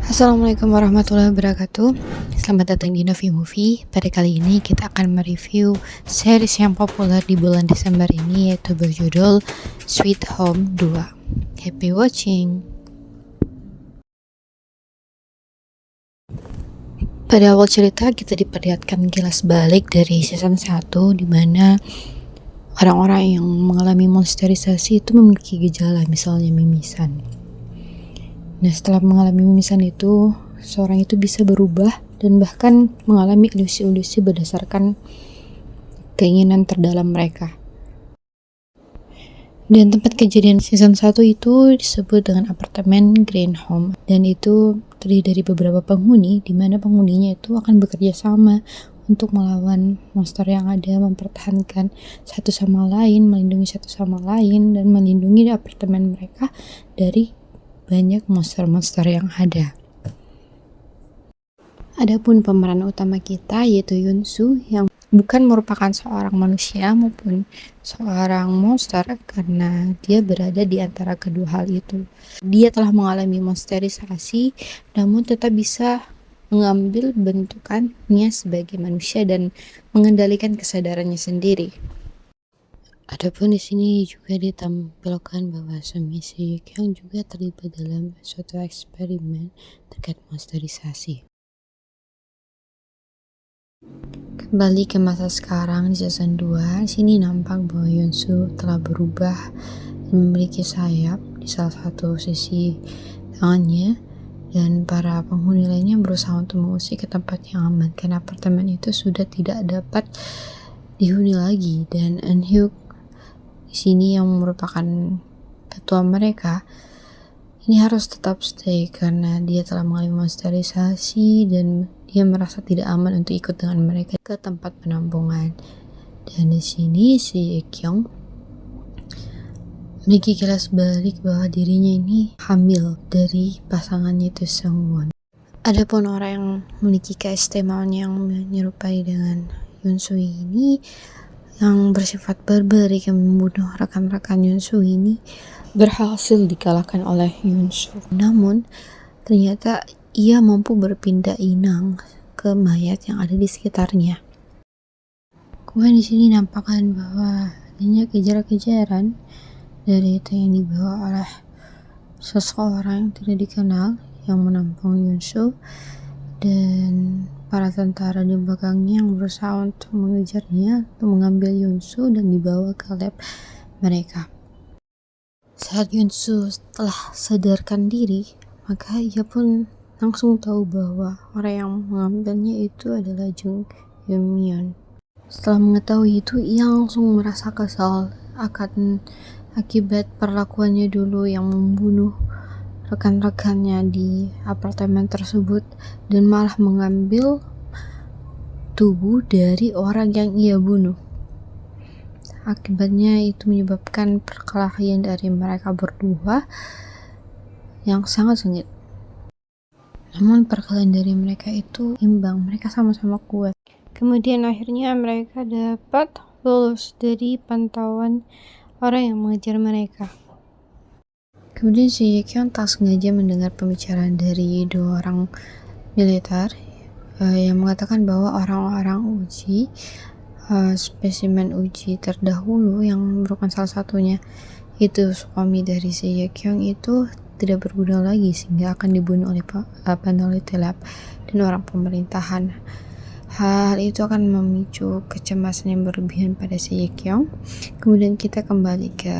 Assalamualaikum warahmatullahi wabarakatuh. Selamat datang di Novi Movie. Pada kali ini kita akan mereview series yang populer di bulan Desember ini, yaitu berjudul Sweet Home 2. Happy watching. Pada awal cerita kita diperlihatkan kilas balik dari season 1, di mana orang-orang yang mengalami monsterisasi itu memiliki gejala, misalnya mimisan. Nah, setelah mengalami mimisan itu, seorang itu bisa berubah dan bahkan mengalami ilusi-ilusi berdasarkan keinginan terdalam mereka. Dan tempat kejadian season 1 itu disebut dengan apartemen Green Home, dan itu terdiri dari beberapa penghuni, di mana penghuninya itu akan bekerja sama untuk melawan monster yang ada, mempertahankan satu sama lain, melindungi satu sama lain, dan melindungi apartemen mereka dari banyak monster-monster yang ada. Adapun pemeran utama kita yaitu Yunsu, yang bukan merupakan seorang manusia maupun seorang monster, karena dia berada di antara kedua hal itu. Dia telah mengalami monsterisasi namun tetap bisa mengambil bentukannya sebagai manusia dan mengendalikan kesadarannya sendiri. Adapun di sini juga ditampilkan bahwa Semi Seok-yeong juga terlibat dalam suatu eksperimen terkait monsterisasi. Kembali ke masa sekarang di season 2, sini nampak bahwa Yunsu telah berubah dan memiliki sayap di salah satu sisi tangannya, dan para penghuni lainnya berusaha untuk mengusir ke tempat yang aman karena apartemen itu sudah tidak dapat dihuni lagi. Dan Eun-hyuk di sini yang merupakan ketua mereka ini harus tetap stay karena dia telah mengalami monsterisasi dan dia merasa tidak aman untuk ikut dengan mereka ke tempat penampungan. Dan di sini si Ekyong memiliki kilas balik bahwa dirinya ini hamil dari pasangannya itu Seungwon. Adapun orang yang memiliki keistimewaan yang menyerupai dengan Yunsu ini, yang bersifat berberik yang membunuh rekan-rekan Yunsu ini, berhasil dikalahkan oleh Yunsu. Namun ternyata ia mampu berpindah inang ke mayat yang ada di sekitarnya. Kemudian di sini nampakkan bahwa adanya kejar-kejaran dari itu yang dibawa oleh seseorang yang tidak dikenal yang menampung Yunsu, dan para tentara di belakangnya yang berusaha untuk mengejarnya, untuk mengambil Yunsu dan dibawa ke lab mereka. Saat Yunsu telah sadarkan diri, maka ia pun langsung tahu bahwa orang yang mengambilnya itu adalah Jung Eun-myeon. Setelah mengetahui itu, ia langsung merasa kesal akan akibat perlakuannya dulu yang membunuh rekan-rekannya di apartemen tersebut dan malah mengambil tubuh dari orang yang ia bunuh. Akibatnya itu menyebabkan perkelahian dari mereka berdua yang sangat sengit. Namun perkelahian dari mereka itu imbang, mereka sama-sama kuat. Kemudian akhirnya mereka dapat lolos dari pantauan orang yang mengejar mereka. Kemudian si Yekyong tak sengaja mendengar pembicaraan dari dua orang militer yang mengatakan bahwa orang-orang uji spesimen uji terdahulu yang merupakan salah satunya itu suami dari si Yekyong itu tidak berguna lagi sehingga akan dibunuh oleh peneliti lab dan orang pemerintahan. Hal itu akan memicu kecemasan yang berlebihan pada si Yekyong. Kemudian kita kembali ke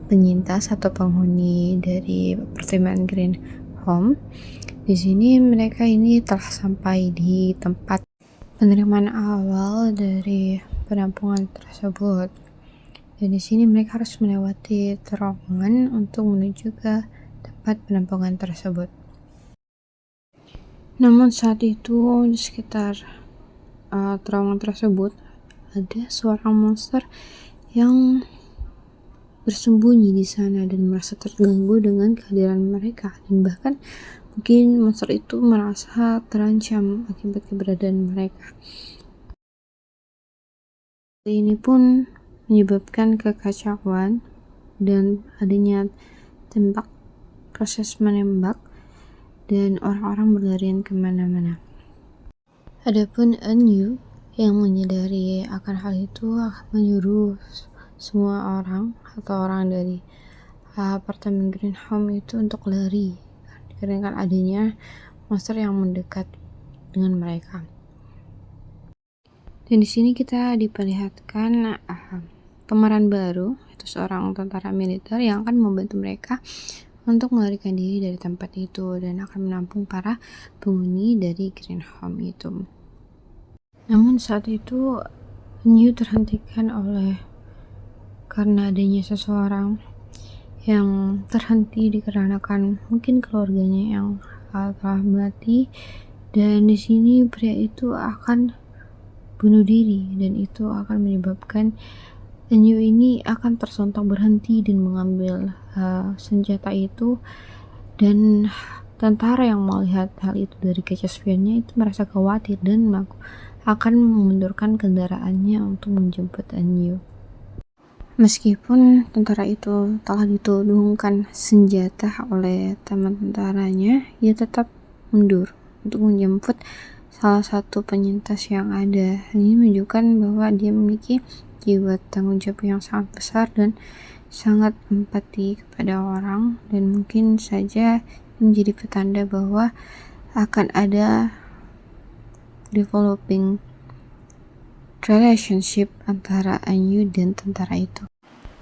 penyintas atau penghuni dari apartemen Green Home. Di sini mereka ini telah sampai di tempat penerimaan awal dari penampungan tersebut. Dan di sini mereka harus melewati terowongan untuk menuju ke tempat penampungan tersebut. Namun saat itu di sekitar terowongan tersebut ada seorang monster yang bersembunyi di sana dan merasa terganggu dengan kehadiran mereka, dan bahkan mungkin monster itu merasa terancam akibat keberadaan mereka. Ini pun menyebabkan kekacauan dan adanya proses menembak dan orang-orang berlarian kemana-mana. Adapun Enyu yang menyadari akan hal itu menyuruh semua orang atau orang dari apartemen Green Home itu untuk lari dikarenakan adanya monster yang mendekat dengan mereka. Dan di sini kita diperlihatkan pemeran baru, yaitu seorang tentara militer yang akan membantu mereka untuk melarikan diri dari tempat itu dan akan menampung para penghuni dari Green Home itu. Namun saat itu New terhentikan karena adanya seseorang yang terhenti dikarenakan mungkin keluarganya yang telah mati, dan di sini pria itu akan bunuh diri dan itu akan menyebabkan Enyu ini akan tersontak berhenti dan mengambil senjata itu, dan tentara yang melihat hal itu dari kaca spionnya itu merasa khawatir dan akan memundurkan kendaraannya untuk menjemput Enyu. Meskipun tentara itu telah ditodongkan senjata oleh teman tentaranya, ia tetap mundur untuk menjemput salah satu penyintas yang ada. Ini menunjukkan bahwa dia memiliki jiwa tanggung jawab yang sangat besar dan sangat empati kepada orang, dan mungkin saja menjadi petanda bahwa akan ada developing relationship antara Enyu dan tentara itu.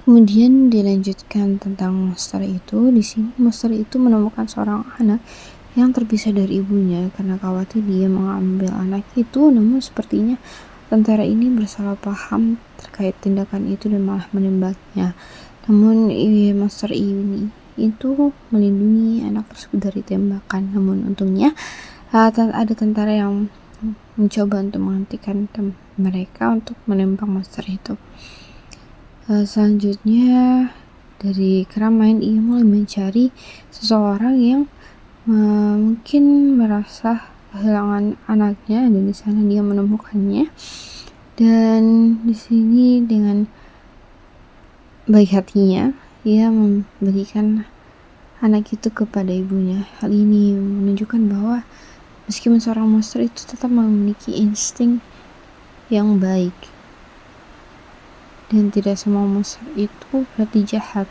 Kemudian dilanjutkan tentang monster itu. Di sini monster itu menemukan seorang anak yang terpisah dari ibunya karena khawatir dia mengambil anak itu, namun sepertinya tentara ini bersalah paham terkait tindakan itu dan malah menembaknya. Namun monster ini itu melindungi anak tersebut dari tembakan. Namun untungnya ada tentara yang mencoba untuk menghentikan mereka untuk menembak monster itu. Selanjutnya dari keramaian ia mulai mencari seseorang yang mungkin merasa kehilangan anaknya, dan di sana dia menemukannya. Dan di sini dengan baik hatinya ia memberikan anak itu kepada ibunya. Hal ini menunjukkan bahwa meskipun seorang monster itu tetap memiliki insting yang baik, dan tidak semua monster itu berarti jahat.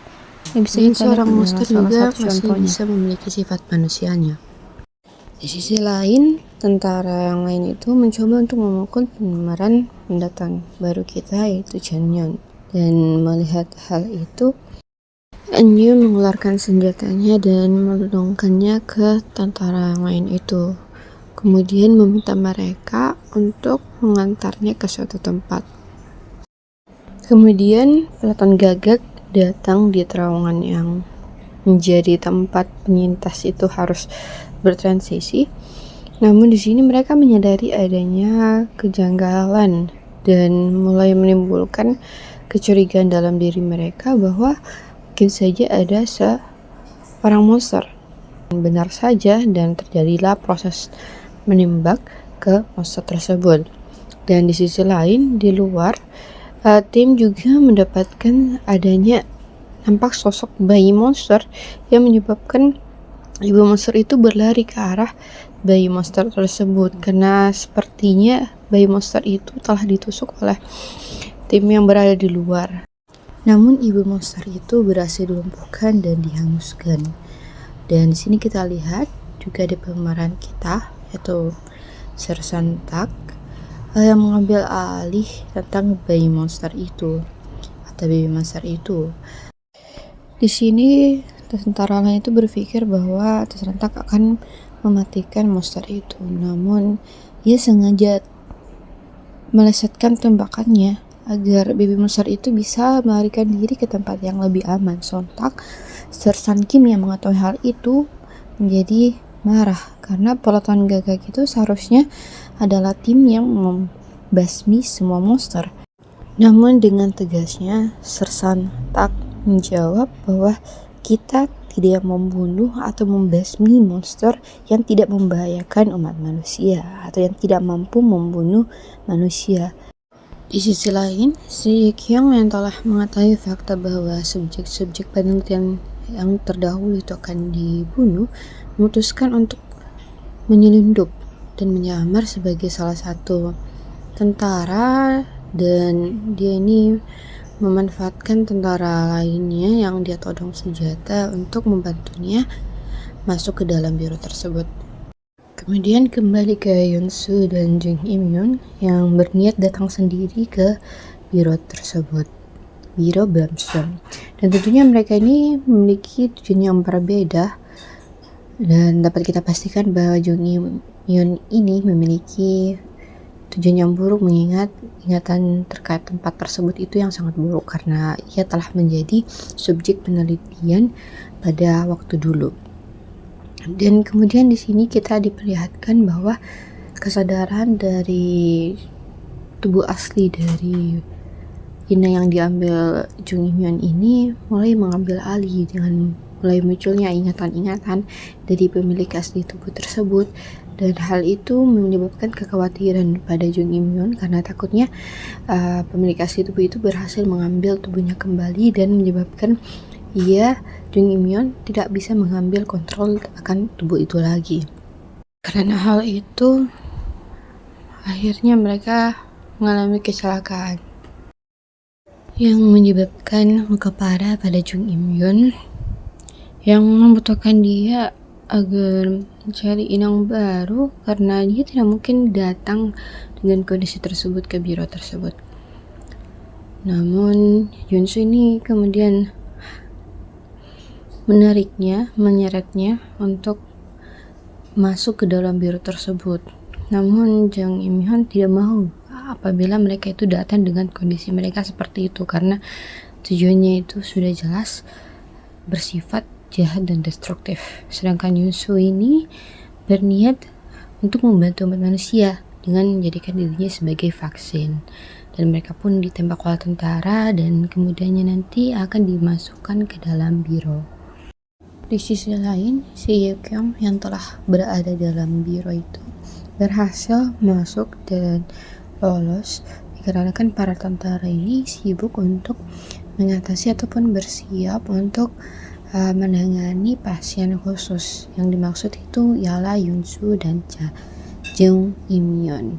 Dan seorang monster juga masih bisa memiliki sifat manusianya. Di sisi lain, tentara yang lain itu mencoba untuk memukul pemeran pendatang baru kita, yaitu Chanyeon. Dan melihat hal itu, Enyu mengeluarkan senjatanya dan menodongkannya ke tentara yang lain itu. Kemudian meminta mereka untuk mengantarnya ke suatu tempat. Kemudian peleton gagak datang di terowongan yang menjadi tempat penyintas itu harus bertransisi. Namun di sini mereka menyadari adanya kejanggalan dan mulai menimbulkan kecurigaan dalam diri mereka bahwa mungkin saja ada seorang monster. Benar saja, dan terjadilah proses menembak ke monster tersebut. Dan di sisi lain, di luar tim juga mendapatkan adanya nampak sosok bayi monster yang menyebabkan ibu monster itu berlari ke arah bayi monster tersebut, karena sepertinya bayi monster itu telah ditusuk oleh tim yang berada di luar. Namun ibu monster itu berhasil dilumpuhkan dan dihanguskan. Dan di sini kita lihat juga ada pemeran kita, yaitu Sersan Tak, yang mengambil alih tentang bayi monster itu atau baby monster itu. Di sini tentara lain itu berpikir bahwa Sersan Tak akan mematikan monster itu, namun ia sengaja melesetkan tembakannya agar baby monster itu bisa melarikan diri ke tempat yang lebih aman. Sontak Sersan Kim yang mengetahui hal itu menjadi marah karena peleton gagak itu seharusnya adalah tim yang membasmi semua monster. Namun dengan tegasnya Sersan Tak menjawab bahwa kita tidak membunuh atau membasmi monster yang tidak membahayakan umat manusia atau yang tidak mampu membunuh manusia. Di sisi lain, si Kyung yang telah mengetahui fakta bahwa subjek-subjek penelitian yang terdahulu itu akan dibunuh, memutuskan untuk menyelundup dan menyamar sebagai salah satu tentara, dan dia ini memanfaatkan tentara lainnya yang dia todong senjata untuk membantunya masuk ke dalam biro tersebut. Kemudian kembali ke Yunsu dan Jung Im-yeon yang berniat datang sendiri ke biro tersebut, biro Bramson. Dan tentunya mereka ini memiliki tujuan yang berbeda, dan dapat kita pastikan bahwa Jung Im-yeon ini memiliki tujuan yang buruk, mengingat ingatan terkait tempat tersebut itu yang sangat buruk karena ia telah menjadi subjek penelitian pada waktu dulu. Dan kemudian di sini kita diperlihatkan bahwa kesadaran dari tubuh asli dari Ina yang diambil Jung Im-yeon ini mulai mengambil alih dengan mulai munculnya ingatan-ingatan dari pemilik asli tubuh tersebut, dan hal itu menyebabkan kekhawatiran pada Jung Im-yeon karena takutnya pemilik asli tubuh itu berhasil mengambil tubuhnya kembali dan menyebabkan Jung Im-yeon tidak bisa mengambil kontrol akan tubuh itu lagi. Karena hal itu, akhirnya mereka mengalami kecelakaan yang menyebabkan luka parah pada Jung Im-yeon, yang membutuhkan dia agar mencari inang baru karena dia tidak mungkin datang dengan kondisi tersebut ke biro tersebut. Namun Yunsu ini kemudian menyeretnya untuk masuk ke dalam biro tersebut. Namun Jung Im-yeon tidak mau apabila mereka itu datang dengan kondisi mereka seperti itu, karena tujuannya itu sudah jelas bersifat jahat dan destruktif. Sedangkan Yunsu ini berniat untuk membantu manusia dengan menjadikan dirinya sebagai vaksin, dan mereka pun ditembak oleh tentara dan kemudiannya nanti akan dimasukkan ke dalam biro. Di sisi lain, si Ye Kyung yang telah berada dalam biro itu berhasil masuk dan lolos dikarenakan para tentara ini sibuk untuk mengatasi ataupun bersiap untuk menangani pasien khusus. Yang dimaksud itu ialah Yunsu dan Jung Im-yeon.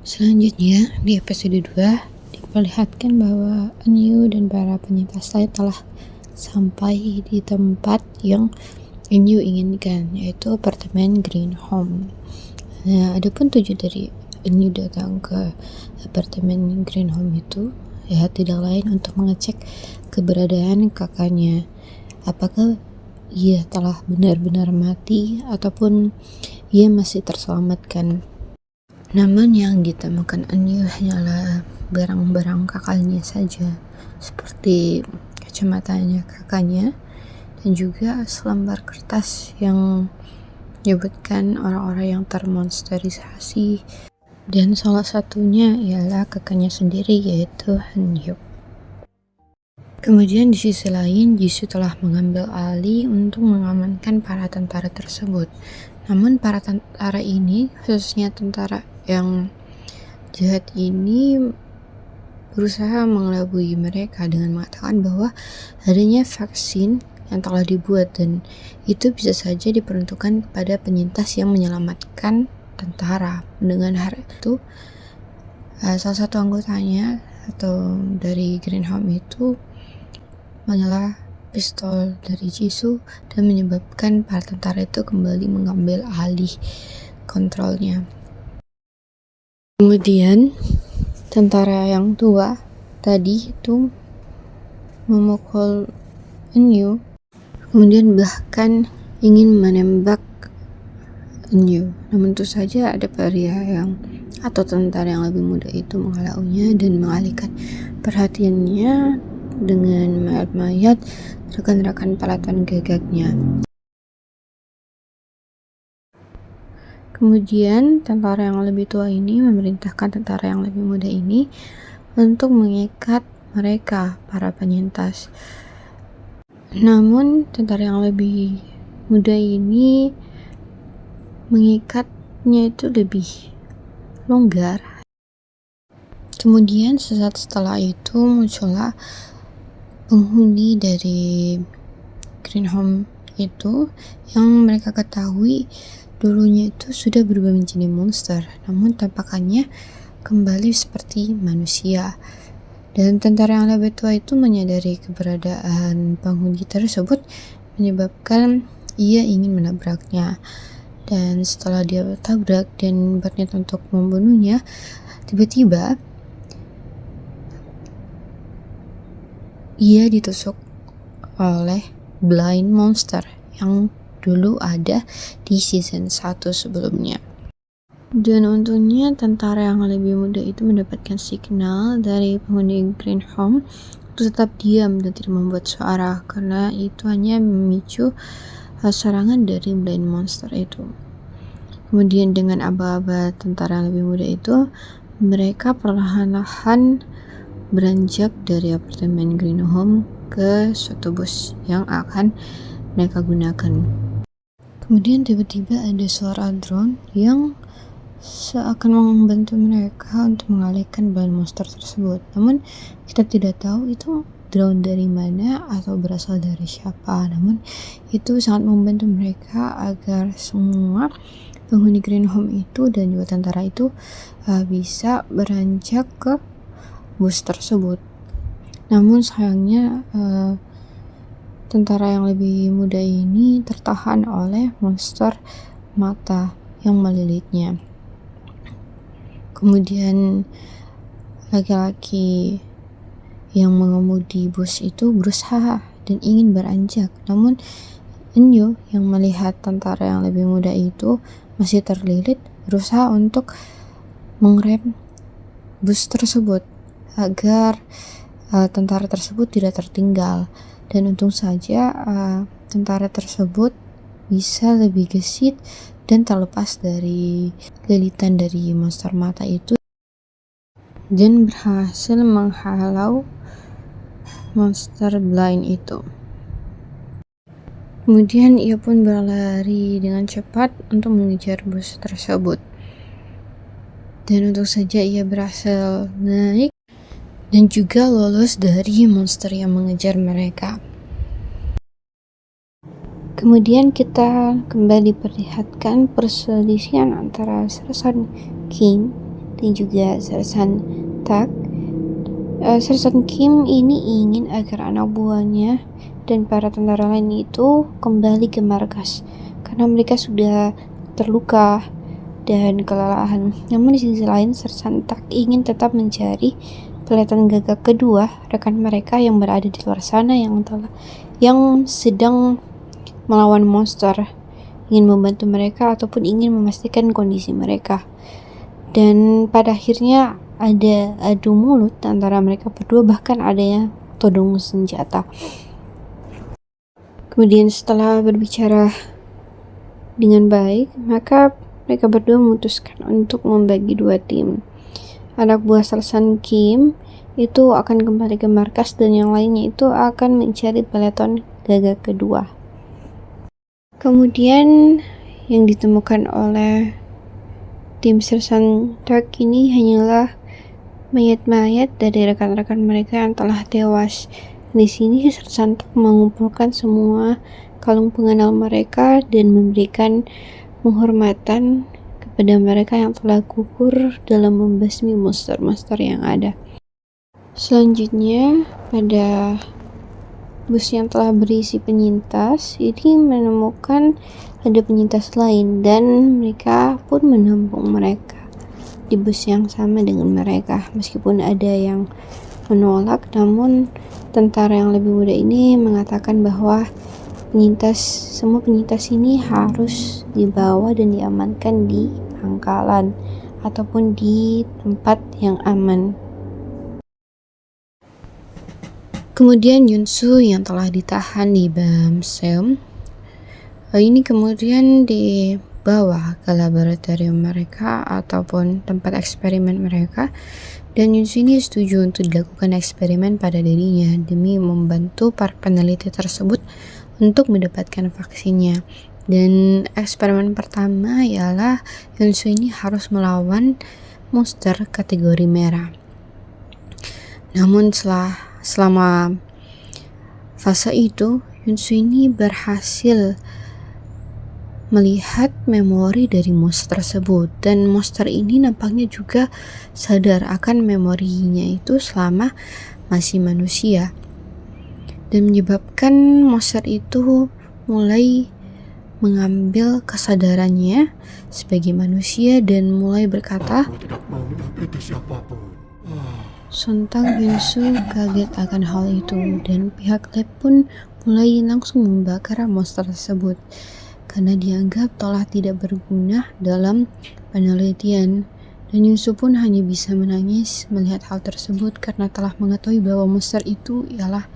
Selanjutnya di episode 2 diperlihatkan bahwa Eun dan para penyintas lain telah sampai di tempat yang Eun inginkan, yaitu apartemen Green Home. Nah, adapun tujuan dari Eun datang ke apartemen Green Home itu ya tidak lain untuk mengecek keberadaan kakaknya, apakah ia telah benar-benar mati ataupun ia masih terselamatkan. Namun yang ditemukan Eun hanyalah barang-barang kakaknya saja, seperti kacamatanya kakaknya dan juga selembar kertas yang menyebutkan orang-orang yang termonsterisasi, dan salah satunya ialah kakaknya sendiri, yaitu Han-hyuk. Kemudian di sisi lain, Jisoo telah mengambil alih untuk mengamankan para tentara tersebut. Namun para tentara ini, khususnya tentara yang jahat ini, berusaha mengelabui mereka dengan mengatakan bahwa adanya vaksin yang telah dibuat dan itu bisa saja diperuntukkan kepada penyintas yang menyelamatkan tentara. Dengan hal itu, salah satu anggotanya atau dari Green Home itu menyalah pistol dari Jisoo dan menyebabkan para tentara itu kembali mengambil alih kontrolnya. Kemudian tentara yang tua tadi itu memukul Eun, kemudian bahkan ingin menembak Eun. Namun tentu saja ada pria atau tentara yang lebih muda itu menghalaunya dan mengalihkan perhatiannya dengan mayat-mayat rekan-rekan pelatihan gagaknya. Kemudian tentara yang lebih tua ini memerintahkan tentara yang lebih muda ini untuk mengikat mereka, para penyintas. Namun tentara yang lebih muda ini mengikatnya itu lebih longgar. Kemudian sesaat setelah itu muncullah penghuni dari Green Home itu yang mereka ketahui dulunya itu sudah berubah menjadi monster, namun tampakannya kembali seperti manusia. Dan tentara yang lebih tua itu menyadari keberadaan penghuni tersebut, menyebabkan ia ingin menabraknya. Dan setelah dia bertabrak dan berniat untuk membunuhnya, tiba-tiba ia ditusuk oleh blind monster yang dulu ada di season 1 sebelumnya. Dan untungnya tentara yang lebih muda itu mendapatkan signal dari penghuni Green Home untuk tetap diam dan tidak membuat suara, karena itu hanya memicu serangan dari blind monster itu. Kemudian dengan aba-aba tentara yang lebih muda itu, mereka perlahan-lahan beranjak dari apartemen Green Home ke suatu bus yang akan mereka gunakan. Kemudian tiba-tiba ada suara drone yang seakan membantu mereka untuk mengalihkan blind monster tersebut. Namun kita tidak tahu itu drone dari mana atau berasal dari siapa. Namun itu sangat membantu mereka agar semua penghuni Green Home itu dan juga tentara itu bisa beranjak ke bus tersebut. Namun sayangnya tentara yang lebih muda ini tertahan oleh monster mata yang melilitnya. Kemudian laki-laki yang mengemudi bus itu berusaha dan ingin beranjak, namun Enyo yang melihat tentara yang lebih muda itu masih terlilit berusaha untuk mengrem bus tersebut agar tentara tersebut tidak tertinggal. Dan untung saja tentara tersebut bisa lebih gesit dan terlepas dari lilitan dari monster mata itu dan berhasil menghalau monster blind itu. Kemudian ia pun berlari dengan cepat untuk mengejar bus tersebut. Dan untung saja ia berhasil naik dan juga lolos dari monster yang mengejar mereka. Kemudian kita kembali perlihatkan perselisihan antara Sersan Kim dan juga Sersan Tak. Sersan Kim ini ingin agar anak buahnya dan para tentara lain itu kembali ke markas karena mereka sudah terluka dan kelelahan. Namun di sisi lain Sersan Tak ingin tetap mencari peletahan gagak kedua rekan mereka yang berada di luar sana yang sedang melawan monster, ingin membantu mereka ataupun ingin memastikan kondisi mereka. Dan pada akhirnya ada adu mulut antara mereka berdua, bahkan ada yang todong senjata. Kemudian setelah berbicara dengan baik, maka mereka berdua memutuskan untuk membagi dua tim. Anak buah Sersan Kim itu akan kembali ke markas dan yang lainnya itu akan mencari peleton gagak kedua. Kemudian yang ditemukan oleh tim Sersan Tak ini hanyalah mayat-mayat dari rekan-rekan mereka yang telah tewas. Di sini Sersan Tak mengumpulkan semua kalung pengenal mereka dan memberikan penghormatan kepada mereka yang telah gugur dalam membasmi monster-monster yang ada. Selanjutnya pada bus yang telah berisi penyintas ini menemukan ada penyintas lain dan mereka pun menampung mereka di bus yang sama dengan mereka. Meskipun ada yang menolak, namun tentara yang lebih muda ini mengatakan bahwa semua penyintas ini harus dibawa dan diamankan di pangkalan ataupun di tempat yang aman. Kemudian Yunsu yang telah ditahan di Bamseum ini kemudian dibawa ke laboratorium mereka ataupun tempat eksperimen mereka, dan Yunsu ini setuju untuk dilakukan eksperimen pada dirinya demi membantu para peneliti tersebut untuk mendapatkan vaksinnya. Dan eksperimen pertama ialah Yunsu ini harus melawan monster kategori merah. Namun selama fase itu Yunsu ini berhasil melihat memori dari monster tersebut, dan monster ini nampaknya juga sadar akan memorinya itu selama masih manusia, dan menyebabkan monster itu mulai mengambil kesadarannya sebagai manusia dan mulai berkata. Aku tidak mau menyakiti siapapun. Sontak Yunsu kaget akan hal itu, dan pihak lab pun mulai langsung membakar monster tersebut karena dianggap telah tidak berguna dalam penelitian. Dan Yunsu pun hanya bisa menangis melihat hal tersebut karena telah mengetahui bahwa monster itu ialah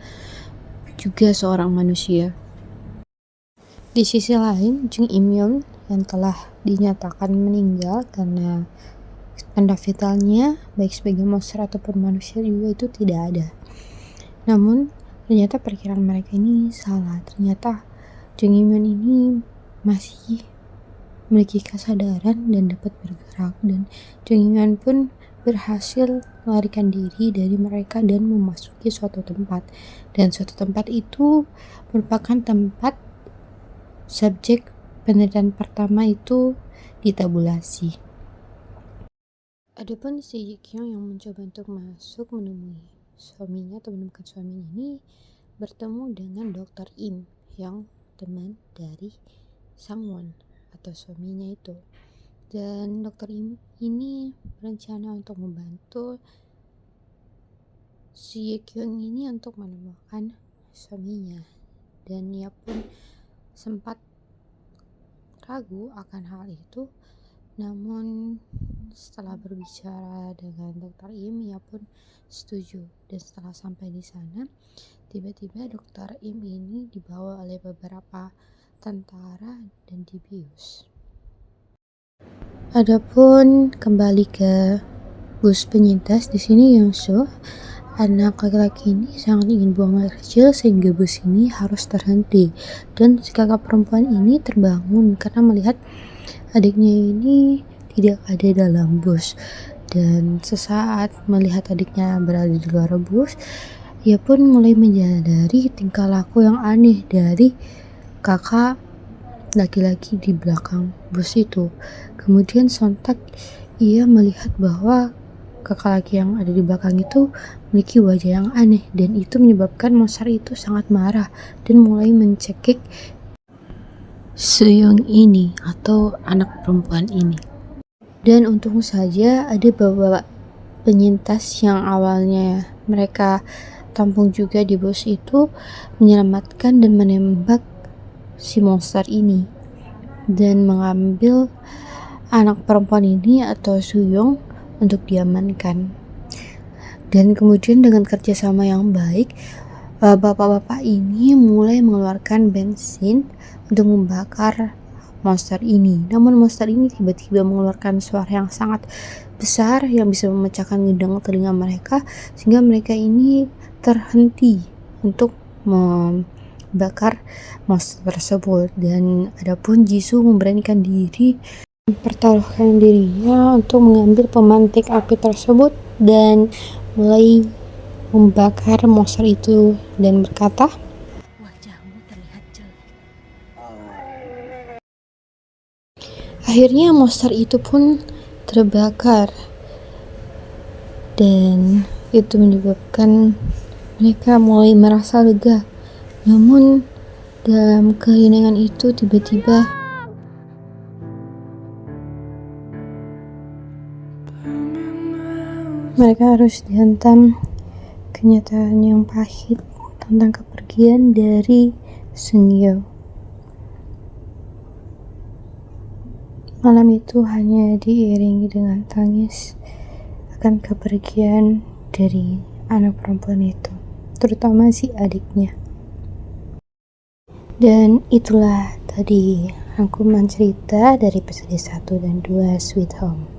juga seorang manusia. Di sisi lain, Jung Im-yeon yang telah dinyatakan meninggal karena tanda vitalnya baik sebagai monster ataupun manusia juga itu tidak ada. Namun ternyata perkiraan mereka ini salah. Ternyata Jung Im-yeon ini masih memiliki kesadaran dan dapat bergerak, dan Jung Im-yeon pun berhasil melarikan diri dari mereka dan memasuki suatu tempat, dan suatu tempat itu merupakan tempat subjek penelitian pertama itu ditabulasi. Adapun si Ji Kyung yang mencoba untuk masuk menemui suaminya atau menemukan suaminya ini bertemu dengan Dr. Im yang teman dari Sangwon atau suaminya itu, dan Dr. Im ini berencana untuk membantu si Ji Kyung ini untuk menemukan suaminya, dan ia pun sempat ragu akan hal itu. Namun setelah berbicara dengan Dr. Im, ia pun setuju, dan setelah sampai di sana, tiba-tiba Dr. Im ini dibawa oleh beberapa tentara dan dibius. Adapun kembali ke bus penyintas, di sini Yongsu, anak laki-laki ini sangat ingin buang air kecil sehingga bus ini harus terhenti, dan si kakak perempuan ini terbangun karena melihat adiknya ini tidak ada dalam bus, dan sesaat melihat adiknya berada di luar bus, ia pun mulai menyadari tingkah laku yang aneh dari kakak laki-laki di belakang bus itu. Kemudian sontak ia melihat bahwa kakak laki yang ada di belakang itu memiliki wajah yang aneh, dan itu menyebabkan monster itu sangat marah dan mulai mencekik Suyong ini atau anak perempuan ini. Dan untung saja ada beberapa penyintas yang awalnya mereka tampung juga di bus itu menyelamatkan dan menembak si monster ini dan mengambil anak perempuan ini atau Suyong untuk diamankan. Dan kemudian dengan kerjasama yang baik, bapak-bapak ini mulai mengeluarkan bensin untuk membakar monster ini. Namun monster ini tiba-tiba mengeluarkan suara yang sangat besar yang bisa memecahkan gendang telinga mereka, sehingga mereka ini terhenti untuk membakar monster tersebut. Dan adapun Jisoo memberanikan diri mempertaruhkan dirinya untuk mengambil pemantik api tersebut dan mulai membakar monster itu dan berkata, "Wajahmu terlihat jelek." Akhirnya monster itu pun terbakar, dan itu menyebabkan mereka mulai merasa lega. Namun dalam keheningan itu tiba-tiba mereka harus dihantam kenyataan yang pahit tentang kepergian dari Seungyeon. Malam itu hanya diiringi dengan tangis akan kepergian dari anak perempuan itu, terutama si adiknya. Dan itulah tadi rangkuman cerita dari episode 1 dan 2 Sweet Home.